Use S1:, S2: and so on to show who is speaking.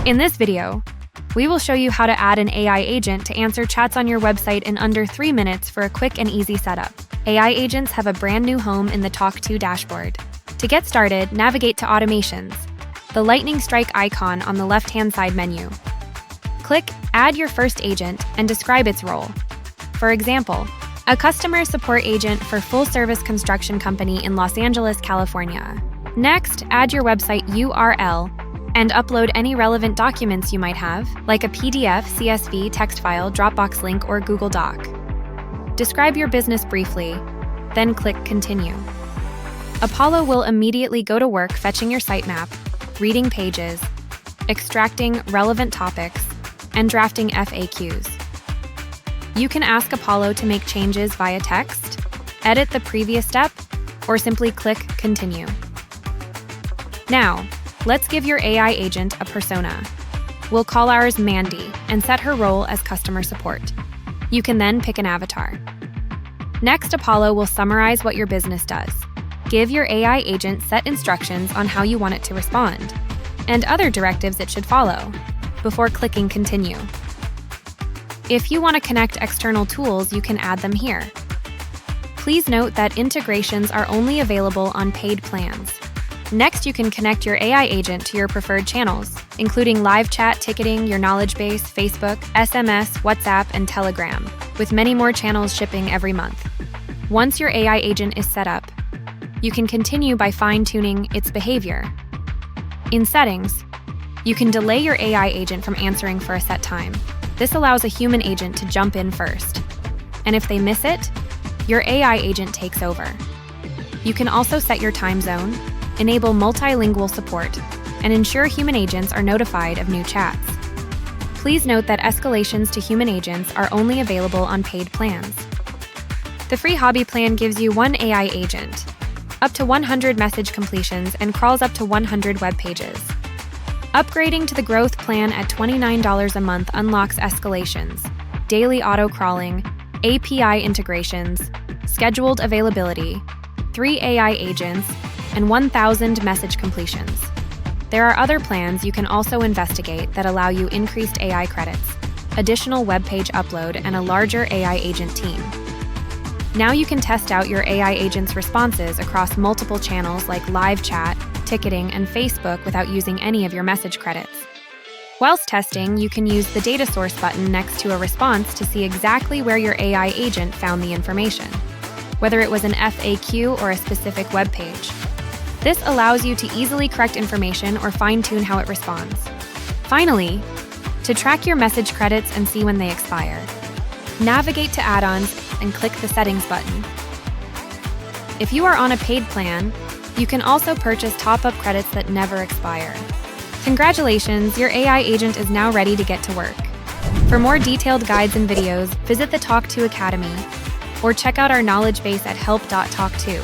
S1: In this video, we will show you how to add an AI agent to answer chats on your website in under 3 minutes for a quick and easy setup. AI agents have a brand new home in the tawk.to dashboard. To get started, navigate to Automations, the lightning strike icon on the left-hand side menu. Click Add your first agent and describe its role. For example, a customer support agent for full-service construction company in Los Angeles, California. Next, add your website URL and upload any relevant documents you might have, like a PDF, CSV, text file, Dropbox link, or Google Doc. Describe your business briefly, then click Continue. Apollo will immediately go to work fetching your sitemap, reading pages, extracting relevant topics, and drafting FAQs. You can ask Apollo to make changes via text, edit the previous step, or simply click Continue. Now, let's give your AI agent a persona. We'll call ours Mandy and set her role as customer support. You can then pick an avatar. Next, Apollo will summarize what your business does. Give your AI agent set instructions on how you want it to respond, and other directives it should follow, before clicking Continue. If you want to connect external tools, you can add them here. Please note that integrations are only available on paid plans. Next, you can connect your AI agent to your preferred channels, including live chat, ticketing, your knowledge base, Facebook, SMS, WhatsApp, and Telegram, with many more channels shipping every month. Once your AI agent is set up, you can continue by fine-tuning its behavior. In Settings, you can delay your AI agent from answering for a set time. This allows a human agent to jump in first. And if they miss it, your AI agent takes over. You can also set your time zone, enable multilingual support, and ensure human agents are notified of new chats. Please note that escalations to human agents are only available on paid plans. The free hobby plan gives you 1 AI agent, up to 100 message completions, and crawls up to 100 web pages. Upgrading to the growth plan at $29 a month unlocks escalations, daily auto-crawling, API integrations, scheduled availability, 3 AI agents, and 1,000 message completions. There are other plans you can also investigate that allow you increased AI credits, additional web page upload, and a larger AI agent team. Now you can test out your AI agent's responses across multiple channels like live chat, ticketing, and Facebook without using any of your message credits. Whilst testing, you can use the data source button next to a response to see exactly where your AI agent found the information, whether it was an FAQ or a specific web page. This allows you to easily correct information or fine-tune how it responds. Finally, to track your message credits and see when they expire, navigate to Add-ons and click the Settings button. If you are on a paid plan, you can also purchase top-up credits that never expire. Congratulations, your AI agent is now ready to get to work. For more detailed guides and videos, visit the Tawk.to Academy or check out our knowledge base at help.tawk.to.